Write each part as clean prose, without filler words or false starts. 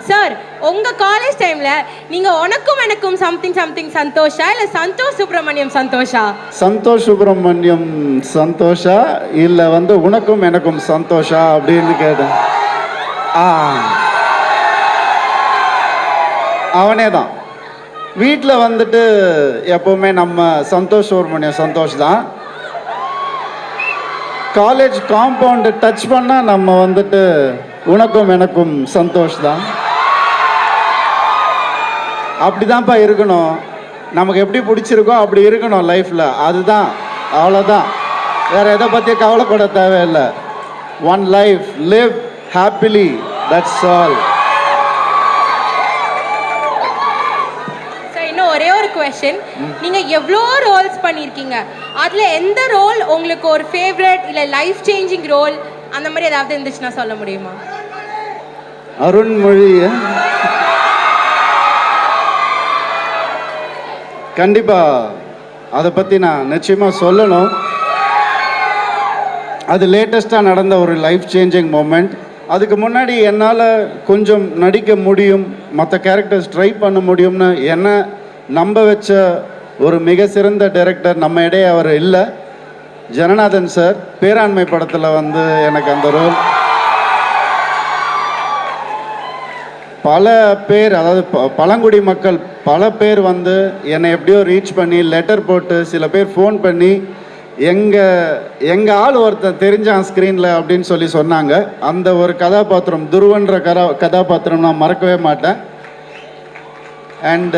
Sir உங்க college டைம்ல நீங்க உனக்கும் எனக்கும் சம்திங் சம்திங் சந்தோஷா இல்ல சந்தோஷ் சுப்ரமணியம் சந்தோஷா? சந்தோஷ் சுப்ரமணியம் சந்தோஷா இல்லை உனக்கும் எனக்கும் சந்தோஷா அப்படின்னு கேட்டேன். அவனே தான். வீட்டில் எப்போவுமே நம்ம சந்தோஷ் சுப்ரமணியம் சந்தோஷ் தான். காலேஜ் காம்பவுண்டு டச் பண்ணால் நம்ம உனக்கும் எனக்கும் சந்தோஷ் தான். அப்படிதான்ப்பா இருக்கணும். நமக்கு எப்படி பிடிச்சிருக்கோ அப்படி இருக்கணும் லைஃப்பில். அதுதான், அவ்வளோதான். வேறு எதை பற்றி கவலைப்பட தேவையில்லை. One life, live happily, that's all. இன்னும் ஒரே ஒரு கொஸ்டின். நீங்க எவ்வளோ ரோல்ஸ் பண்ணியிருக்கீங்க, அதுல எந்த ரோல் உங்களுக்கு ஒரு ஃபேவரட் இல்ல லைஃப் சேஞ்சிங் ரோல் அந்த மாதிரி ஏதாவது இருந்துச்சுன்னா சொல்ல முடியுமா? அருண்மொழி கண்டிப்பாக அதை பற்றி நான் நிச்சயமாக சொல்லணும். அது லேட்டஸ்ட்டாக நடந்த ஒரு லைஃப் சேஞ்சிங் மூமெண்ட். அதுக்கு முன்னாடி என்னால் கொஞ்சம் நடிக்க முடியும், மற்ற கேரக்டர்ஸ் ட்ரை பண்ண முடியும்னு என்ன நம்ப வச்ச ஒரு மிக சிறந்த டைரக்டர் நம்ம இடையே அவர் இல்லை. ஜனநாதன் சார் பேராண்மை படத்தில் எனக்கு அந்த ரோல். பல பேர், அதாவது பழங்குடி மக்கள் பல பேர் என்னை எப்படியோ ரீச் பண்ணி லெட்டர் போட்டு, சில பேர் ஃபோன் பண்ணி எங்கள் ஆள் ஒருத்தன் தெரிஞ்சான் ஸ்க்ரீனில் அப்படின்னு சொன்னாங்க. அந்த ஒரு கதாபாத்திரம், துருவன்ற கதாபாத்திரம் நான் மறக்கவே மாட்டேன். அண்ட்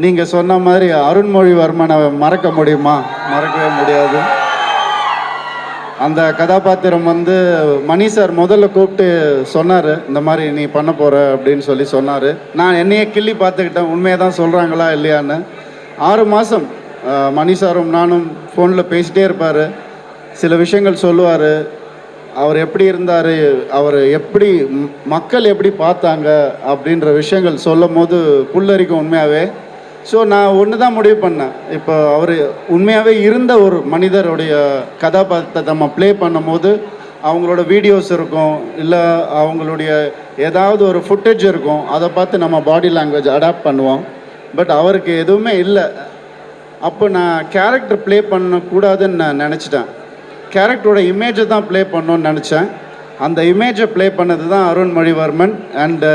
நீங்கள் சொன்ன மாதிரி அருண்மொழிவர்மனை மறக்க முடியுமா? மறக்கவே முடியாது. அந்த கதாபாத்திரம் மணி சார் முதல்ல கூப்பிட்டு சொன்னார், இந்த மாதிரி நீ பண்ண போகிற அப்படின்னு சொன்னார். நான் என்னையே கிள்ளி பார்த்துக்கிட்டேன், உண்மையை தான் சொல்கிறாங்களா இல்லையான்னு. 6 மாதம் மணி சாரும் நானும் ஃபோனில் பேசிகிட்டே இருப்பார். சில விஷயங்கள் சொல்லுவார். அவர் எப்படி இருந்தார், அவர் எப்படி மக்கள் எப்படி பார்த்தாங்க அப்படின்ற விஷயங்கள் சொல்லும் போது புல்லரிக்கும் உண்மையாகவே. ஸோ நான் ஒன்று தான் முடிவு பண்ணேன். இப்போ அவர் உண்மையாகவே இருந்த ஒரு மனிதருடைய கதாபாத்திரத்தை நம்ம ப்ளே பண்ணும் போது அவங்களோட வீடியோஸ் இருக்கும், இல்லை அவங்களுடைய ஏதாவது ஒரு ஃபுட்டேஜ் இருக்கும், அதை பார்த்து நம்ம பாடி லாங்குவேஜ் அடாப்ட் பண்ணுவோம். பட் அவருக்கு எதுவுமே இல்லை. அப்போ நான் கேரக்டர் ப்ளே பண்ணக்கூடாதுன்னு நான் நினச்சிட்டேன். கேரக்டரோட இமேஜை தான் ப்ளே பண்ணணுன்னு நினச்சேன். அந்த இமேஜை ப்ளே பண்ணது தான் அருண்மொழிவர்மன். அண்டு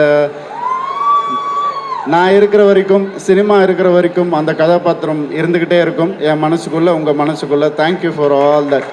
நான் இருக்கிற வரைக்கும், சினிமா இருக்கிற வரைக்கும் அந்த கதாபாத்திரம் இருந்துக்கிட்டே இருக்கும் என் மனசுக்குள்ளே, உங்கள் மனசுக்குள்ளே. Thank you for all that.